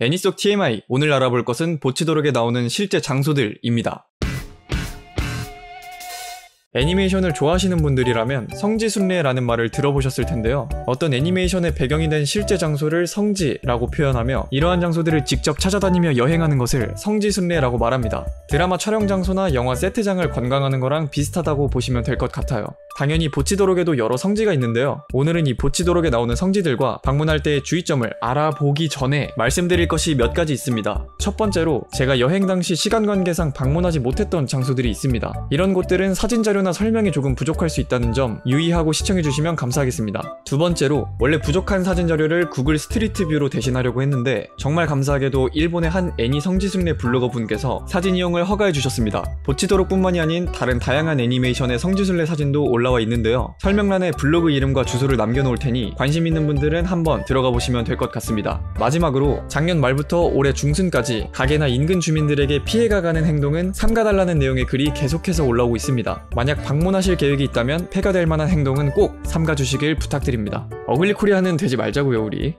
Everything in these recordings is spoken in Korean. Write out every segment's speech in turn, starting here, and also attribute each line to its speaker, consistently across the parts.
Speaker 1: 애니 속 TMI, 오늘 알아볼 것은 보치도록에 나오는 실제 장소들입니다. 애니메이션을 좋아하시는 분들이라면 성지순례라는 말을 들어보셨을 텐데요. 어떤 애니메이션의 배경이 된 실제 장소를 성지라고 표현하며 이러한 장소들을 직접 찾아다니며 여행하는 것을 성지순례라고 말합니다. 드라마 촬영 장소나 영화 세트장을 관광하는 거랑 비슷하다고 보시면 될 것 같아요. 당연히 보치도록에도 여러 성지가 있는데요. 오늘은 이 보치도록에 나오는 성지들과 방문할 때의 주의점을 알아보기 전에 말씀드릴 것이 몇 가지 있습니다. 첫 번째로 제가 여행 당시 시간 관계상 방문하지 못했던 장소들이 있습니다. 이런 곳들은 사진 자료나 설명이 조금 부족할 수 있다는 점 유의하고 시청해주시면 감사하겠습니다. 두 번째로 원래 부족한 사진 자료를 구글 스트리트 뷰로 대신하려고 했는데 정말 감사하게도 일본의 한 애니 성지순례 블로거 분께서 사진 이용을 허가해 주셨습니다. 보치도록뿐만이 아닌 다른 다양한 애니메이션의 성지순례 사진도 올라와 있는데요. 설명란에 블로그 이름과 주소를 남겨놓을 테니 관심 있는 분들은 한번 들어가 보시면 될 것 같습니다. 마지막으로 작년 말부터 올해 중순까지 가게나 인근 주민들에게 피해가 가는 행동은 삼가달라는 내용의 글이 계속해서 올라오고 있습니다. 만약 방문하실 계획이 있다면 폐가 될 만한 행동은 꼭 삼가주시길 부탁드립니다. 어글리코리아는 되지 말자고요 우리.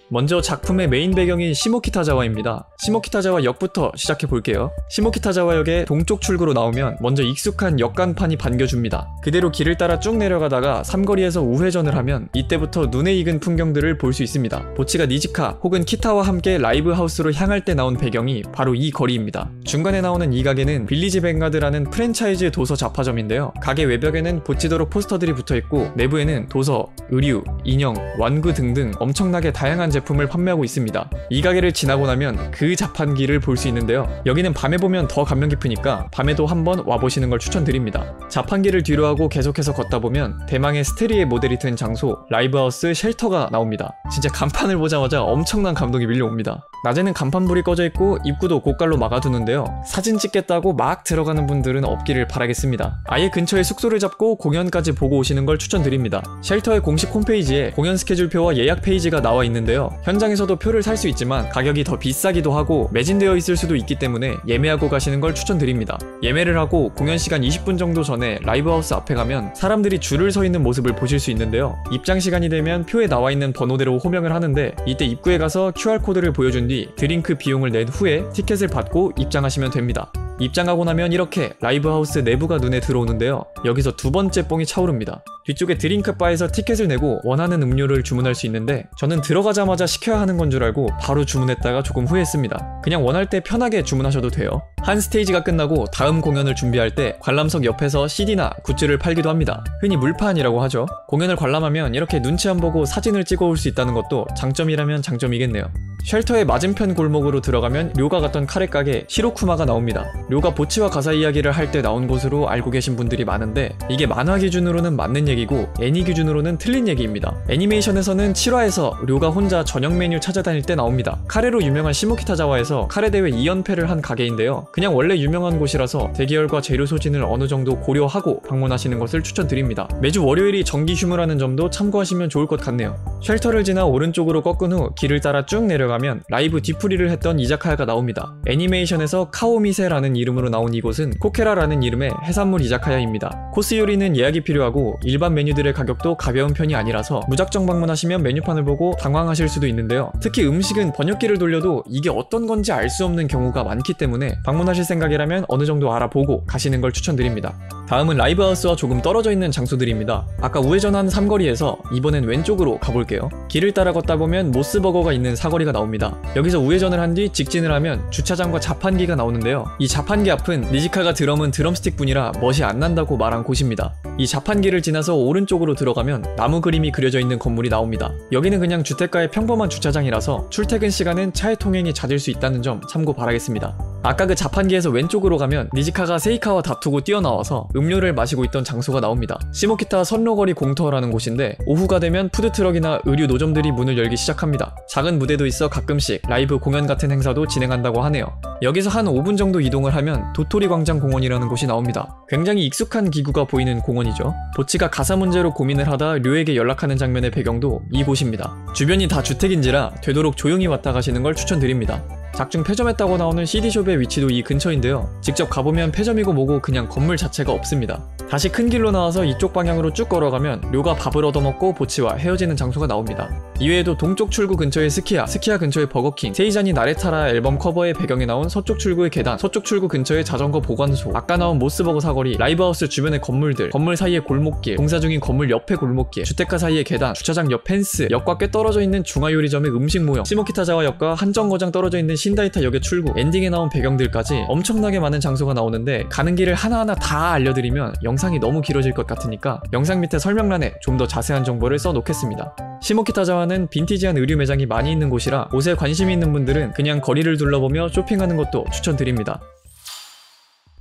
Speaker 1: 먼저 작품의 메인 배경인 시모키타자와입니다. 시모키타자와 역부터 시작해볼게요. 시모키타자와역의 동쪽 출구로 나오면 먼저 익숙한 역간판이 반겨줍니다. 그대로 길을 따라 쭉 내려가다가 삼거리에서 우회전을 하면 이때부터 눈에 익은 풍경들을 볼 수 있습니다. 보치가 니지카 혹은 키타와 함께 라이브 하우스로 향할 때 나온 배경이 바로 이 거리입니다. 중간에 나오는 이 가게는 빌리지 뱅가드라는 프랜차이즈 도서 잡화점인데요. 가게 외벽에는 보치도록 포스터들이 붙어있고 내부에는 도서, 의류, 인형,玩具 등등 엄청나게 다양한 제품을 판매하고 있습니다. 이 가게를 지나고 나면 그 자판기를 볼 수 있는데요. 여기는 밤에 보면 더 감명 깊으니까 밤에도 한번 와보시는 걸 추천드립니다. 자판기를 뒤로 하고 계속해서 걷다 보면 대망의 스테리의 모델이 된 장소 라이브하우스 쉘터가 나옵니다. 진짜 간판을 보자마자 엄청난 감동이 밀려옵니다. 낮에는 간판불이 꺼져 있고 입구도 고깔로 막아두는데요. 사진 찍겠다고 막 들어가는 분들은 없기를 바라겠습니다. 아예 근처에 숙소를 잡고 공연까지 보고 오시는 걸 추천드립니다. 쉘터의 공식 홈페이지에 공연 스케줄표와 예약 페이지가 나와 있는데요. 현장에서도 표를 살 수 있지만 가격이 더 비싸기도 하고 매진되어 있을 수도 있기 때문에 예매하고 가시는 걸 추천드립니다. 예매를 하고 공연 시간 20분 정도 전에 라이브하우스 앞에 가면 사람들이 줄을 서 있는 모습을 보실 수 있는데요. 입장 시간이 되면 표에 나와 있는 번호대로 호명을 하는데 이때 입구에 가서 QR코드를 보여준 뒤 드링크 비용을 낸 후에 티켓을 받고 입장하시면 됩니다. 입장하고 나면 이렇게 라이브하우스 내부가 눈에 들어오는데요. 여기서 두 번째 뽕이 차오릅니다. 뒤쪽에 드링크바에서 티켓을 내고 원하는 음료를 주문할 수 있는데 저는 들어가자마자 시켜야 하는 건 줄 알고 바로 주문했다가 조금 후회했습니다. 그냥 원할 때 편하게 주문하셔도 돼요. 한 스테이지가 끝나고 다음 공연을 준비할 때 관람석 옆에서 CD나 굿즈를 팔기도 합니다. 흔히 물판이라고 하죠. 공연을 관람하면 이렇게 눈치 안 보고 사진을 찍어 올 수 있다는 것도 장점이라면 장점이겠네요. 쉘터의 맞은편 골목으로 들어가면 료가 갔던 카레 가게 시로쿠마가 나옵니다. 료가 보치와 가사 이야기를 할 때 나온 곳으로 알고 계신 분들이 많은데 이게 만화 기준으로는 맞는 얘기고 애니 기준으로는 틀린 얘기입니다. 애니메이션에서는 7화에서 료가 혼자 저녁 메뉴 찾아다닐 때 나옵니다. 카레로 유명한 시모키타자와에서 카레 대회 2연패를 한 가게인데요. 그냥 원래 유명한 곳이라서 대기열과 재료 소진을 어느 정도 고려하고 방문하시는 것을 추천드립니다. 매주 월요일이 정기 휴무라는 점도 참고하시면 좋을 것 같네요. 쉘터를 지나 오른쪽으로 꺾은 후 길을 따라 쭉 내려가면 라이브 뒤풀이를 했던 이자카야가 나옵니다. 애니메이션에서 카오미세라는 이름으로 나온 이곳은 코케라라는 이름의 해산물 이자카야입니다. 코스 요리는 예약이 필요하고 일반 메뉴들의 가격도 가벼운 편이 아니라서 무작정 방문하시면 메뉴판을 보고 당황하실 수도 있는데요. 특히 음식은 번역기를 돌려도 이게 어떤 건지 알 수 없는 경우가 많기 때문에 방문하실 생각이라면 어느 정도 알아보고 가시는 걸 추천드립니다. 다음은 라이브하우스와 조금 떨어져 있는 장소들입니다. 아까 우회전한 삼거리에서 이번엔 왼쪽으로 가볼게요. 길을 따라 걷다 보면 모스버거가 있는 사거리가 나옵니다. 여기서 우회전을 한 뒤 직진을 하면 주차장과 자판기가 나오는데요. 이 자판기 앞은 니지카가 드럼은 드럼스틱 분이라 멋이 안 난다고 말한 곳입니다. 이 자판기를 지나서 오른쪽으로 들어가면 나무 그림이 그려져 있는 건물이 나옵니다. 여기는 그냥 주택가의 평범한 주차장이라서 출퇴근 시간은 차의 통행이 잦을 수 있다는 점 참고 바라겠습니다. 아까 그 자판기에서 왼쪽으로 가면 니지카가 세이카와 다투고 뛰어나와서 음료를 마시고 있던 장소가 나옵니다. 시모키타 선로거리 공터라는 곳인데 오후가 되면 푸드트럭이나 의류 노점들이 문을 열기 시작합니다. 작은 무대도 있어 가끔씩 라이브 공연 같은 행사도 진행한다고 하네요. 여기서 한 5분 정도 이동을 하면 도토리 광장 공원이라는 곳이 나옵니다. 굉장히 익숙한 기구가 보이는 공원이죠. 보치가 가사 문제로 고민을 하다 료에게 연락하는 장면의 배경도 이곳입니다. 주변이 다 주택인지라 되도록 조용히 왔다 가시는 걸 추천드립니다. 작중 폐점했다고 나오는 CD숍의 위치도 이 근처인데요. 직접 가보면 폐점이고 뭐고 그냥 건물 자체가 없습니다. 다시 큰 길로 나와서 이쪽 방향으로 쭉 걸어가면 료가 밥을 얻어먹고 보치와 헤어지는 장소가 나옵니다. 이외에도 동쪽 출구 근처의 스키야 근처의 버거킹, 세이자니 나레타라 앨범 커버의 배경에 나온 서쪽 출구의 계단, 서쪽 출구 근처의 자전거 보관소, 아까 나온 모스버거 사거리, 라이브하우스 주변의 건물들, 건물 사이의 골목길, 공사 중인 건물 옆의 골목길, 주택가 사이의 계단, 주차장 옆 펜스, 역과 꽤 떨어져 있는 중화요리점의 음식 모형, 시모키타자와 역과 한정거장 떨어져 있는 신다이타 역의 출구, 엔딩에 나온 배경들까지 엄청나게 많은 장소가 나오는데 가는 길을 하나하나 다 알려드리면 영상이 너무 길어질 것 같으니까 영상 밑에 설명란에 좀 더 자세한 정보를 써놓겠습니다. 시모키타자와는 빈티지한 의류 매장이 많이 있는 곳이라 옷에 관심이 있는 분들은 그냥 거리를 둘러보며 쇼핑하는 것도 추천드립니다.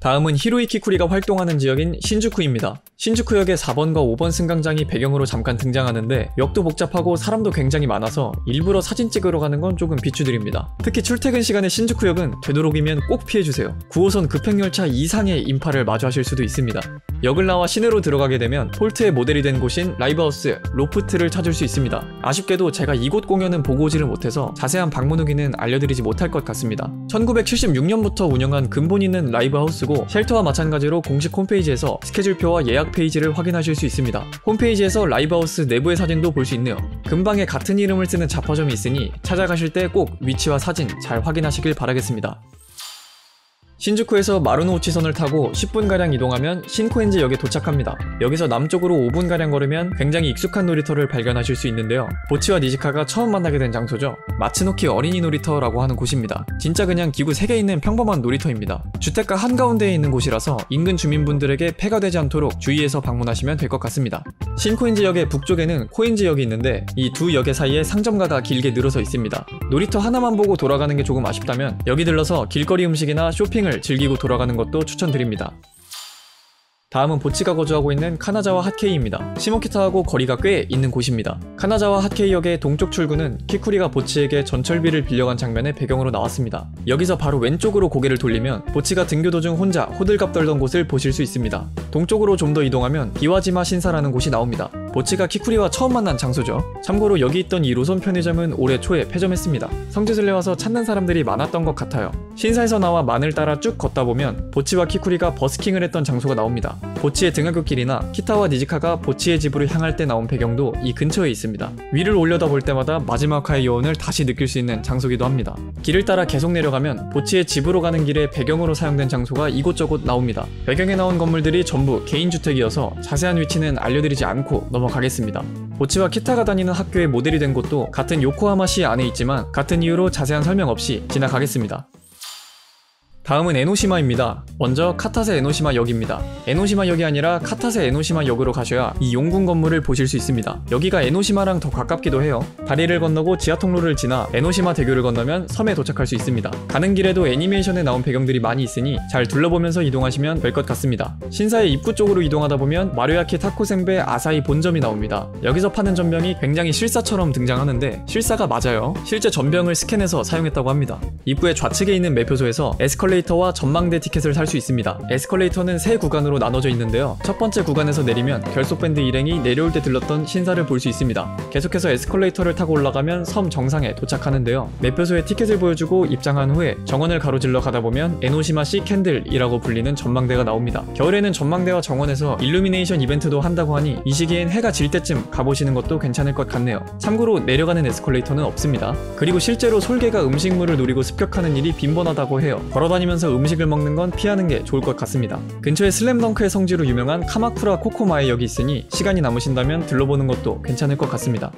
Speaker 1: 다음은 히로이 키쿠리가 활동하는 지역인 신주쿠입니다. 신주쿠역의 4번과 5번 승강장이 배경으로 잠깐 등장하는데 역도 복잡하고 사람도 굉장히 많아서 일부러 사진 찍으러 가는 건 조금 비추드립니다. 특히 출퇴근 시간에 신주쿠역은 되도록이면 꼭 피해주세요. 9호선 급행열차 이상의 인파를 마주하실 수도 있습니다. 역을 나와 시내로 들어가게 되면 폴트의 모델이 된 곳인 라이브하우스 로프트를 찾을 수 있습니다. 아쉽게도 제가 이곳 공연은 보고 오지를 못해서 자세한 방문 후기는 알려드리지 못할 것 같습니다. 1976년부터 운영한 근본 있는 라이브하우스고 쉘터와 마찬가지로 공식 홈페이지에서 스케줄표와 예약 페이지를 확인하실 수 있습니다. 홈페이지에서 라이브하우스 내부의 사진도 볼 수 있네요. 근방에 같은 이름을 쓰는 잡화점이 있으니 찾아가실 때 꼭 위치와 사진 잘 확인하시길 바라겠습니다. 신주쿠에서 마루노우치선을 타고 10분가량 이동하면 신코엔지 역에 도착합니다. 여기서 남쪽으로 5분가량 걸으면 굉장히 익숙한 놀이터를 발견하실 수 있는데요. 보치와 니지카가 처음 만나게 된 장소죠. 마츠노키 어린이 놀이터라고 하는 곳입니다. 진짜 그냥 기구 3개 있는 평범한 놀이터입니다. 주택가 한가운데에 있는 곳이라서 인근 주민분들에게 폐가 되지 않도록 주의해서 방문하시면 될 것 같습니다. 신코엔지 역의 북쪽에는 코엔지 역이 있는데 이 두 역의 사이에 상점가가 길게 늘어서 있습니다. 놀이터 하나만 보고 돌아가는 게 조금 아쉽다면 여기 들러서 길거리 음식이나 쇼핑을 즐기고 돌아가는 것도 추천드립니다. 다음은 보치가 거주하고 있는 카나자와 핫케이입니다. 시모키타하고 거리가 꽤 있는 곳입니다. 카나자와 핫케이역의 동쪽 출구는 키쿠리가 보치에게 전철비를 빌려간 장면의 배경으로 나왔습니다. 여기서 바로 왼쪽으로 고개를 돌리면 보치가 등교 도중 혼자 호들갑 떨던 곳을 보실 수 있습니다. 동쪽으로 좀 더 이동하면 비와지마 신사라는 곳이 나옵니다. 보치가 키쿠리와 처음 만난 장소죠. 참고로 여기 있던 이 로선 편의점은 올해 초에 폐점했습니다. 성지순례 와서 찾는 사람들이 많았던 것 같아요. 신사에서 나와 만을 따라 쭉 걷다 보면 보치와 키쿠리가 버스킹을 했던 장소가 나옵니다. 보치의 등하굣길이나 키타와 니지카가 보치의 집으로 향할 때 나온 배경도 이 근처에 있습니다. 위를 올려다 볼 때마다 마지막화의 여운을 다시 느낄 수 있는 장소기도 합니다. 길을 따라 계속 내려가면 보치의 집으로 가는 길에 배경으로 사용된 장소가 이곳저곳 나옵니다. 배경에 나온 건물들이 전부 개인주택이어서 자세한 위치는 알려드리지 않고 넘어가겠습니다. 보치와 키타가 다니는 학교의 모델이 된 곳도 같은 요코하마시 안에 있지만 같은 이유로 자세한 설명 없이 지나가겠습니다. 다음은 에노시마입니다. 먼저 카타세 에노시마 역입니다. 에노시마 역이 아니라 카타세 에노시마 역으로 가셔야 이 용궁 건물을 보실 수 있습니다. 여기가 에노시마랑 더 가깝기도 해요. 다리를 건너고 지하 통로를 지나 에노시마 대교를 건너면 섬에 도착할 수 있습니다. 가는 길에도 애니메이션에 나온 배경들이 많이 있으니 잘 둘러보면서 이동하시면 될 것 같습니다. 신사의 입구 쪽으로 이동하다 보면 마루야키 타코센베 아사히 본점이 나옵니다. 여기서 파는 전병이 굉장히 실사처럼 등장하는데 실사가 맞아요. 실제 전병을 스캔해서 사용했다고 합니다. 입구의 좌측에 있는 매표소에서 에스컬레이터와 전망대 티켓을 살 수 있습니다. 에스컬레이터는 세 구간으로 나눠져 있는데요. 첫 번째 구간에서 내리면 결속밴드 일행이 내려올 때 들렀던 신사를 볼 수 있습니다. 계속해서 에스컬레이터를 타고 올라가면 섬 정상에 도착하는데요. 매표소에 티켓을 보여주고 입장한 후에 정원을 가로질러 가다 보면 에노시마시 캔들이라고 불리는 전망대가 나옵니다. 겨울에는 전망대와 정원에서 일루미네이션 이벤트도 한다고 하니 이 시기엔 해가 질 때쯤 가보시는 것도 괜찮을 것 같네요. 참고로 내려가는 에스컬레이터는 없습니다. 그리고 실제로 솔개가 음식물을 노리고 습격하는 일이 빈번하다고 해요. 걸어다니면서 음식을 먹는 건 피하는 게 좋을 것 같습니다. 근처에 슬램덩크의 성지로 유명한 카마쿠라 코코마에 역이 있으니 시간이 남으신다면 들러보는 것도 괜찮을 것 같습니다.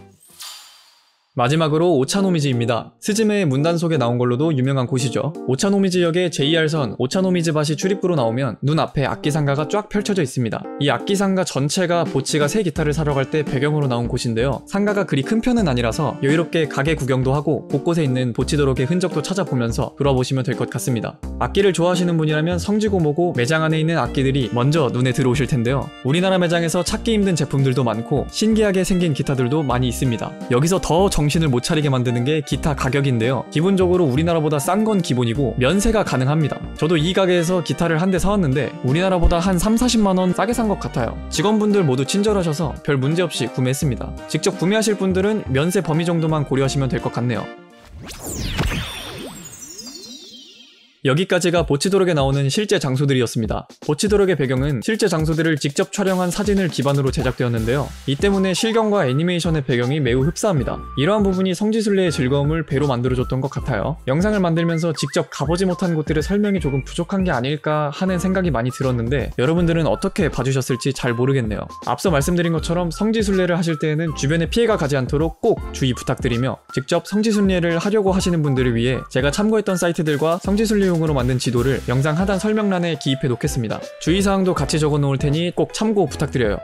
Speaker 1: 마지막으로 오차노미즈입니다. 스즈메의 문단 속에 나온 걸로도 유명한 곳이죠. 오차노미즈역의 JR선 오차노미즈바시 출입구로 나오면 눈앞에 악기상가가 쫙 펼쳐져 있습니다. 이 악기상가 전체가 보치가 새 기타를 사러 갈 때 배경으로 나온 곳인데요. 상가가 그리 큰 편은 아니라서 여유롭게 가게 구경도 하고 곳곳에 있는 보치도록의 흔적도 찾아보면서 돌아보시면 될 것 같습니다. 악기를 좋아하시는 분이라면 성지고모고 매장 안에 있는 악기들이 먼저 눈에 들어오실 텐데요. 우리나라 매장에서 찾기 힘든 제품들도 많고 신기하게 생긴 기타들도 많이 있습니다. 여기서 더 정신을 못 차리게 만드는 게 기타 가격인데요. 기본적으로 우리나라보다 싼 건 기본이고 면세가 가능합니다. 저도 이 가게에서 기타를 한 대 사왔는데 우리나라보다 한 3-40만원 싸게 산 것 같아요. 직원분들 모두 친절하셔서 별 문제 없이 구매했습니다. 직접 구매하실 분들은 면세 범위 정도만 고려하시면 될 것 같네요. 여기까지가 보치도록에 나오는 실제 장소들이었습니다. 보치도록의 배경은 실제 장소들을 직접 촬영한 사진을 기반으로 제작되었는데요. 이 때문에 실경과 애니메이션의 배경이 매우 흡사합니다. 이러한 부분이 성지순례의 즐거움을 배로 만들어줬던 것 같아요. 영상을 만들면서 직접 가보지 못한 곳들의 설명이 조금 부족한 게 아닐까 하는 생각이 많이 들었는데 여러분들은 어떻게 봐주셨을지 잘 모르겠네요. 앞서 말씀드린 것처럼 성지순례를 하실 때에는 주변에 피해가 가지 않도록 꼭 주의 부탁드리며 직접 성지순례를 하려고 하시는 분들을 위해 제가 참고했던 사이트들과 성지순례용으로 만든 지도를 영상 하단 설명란에 기입해 놓겠습니다. 주의사항도 같이 적어 놓을 테니 꼭 참고 부탁드려요.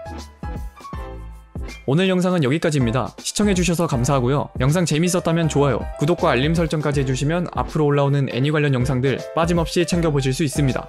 Speaker 1: 오늘 영상은 여기까지입니다. 시청해주셔서 감사하고요. 영상 재밌었다면 좋아요, 구독과 알림 설정까지 해주시면 앞으로 올라오는 애니 관련 영상들 빠짐없이 챙겨보실 수 있습니다.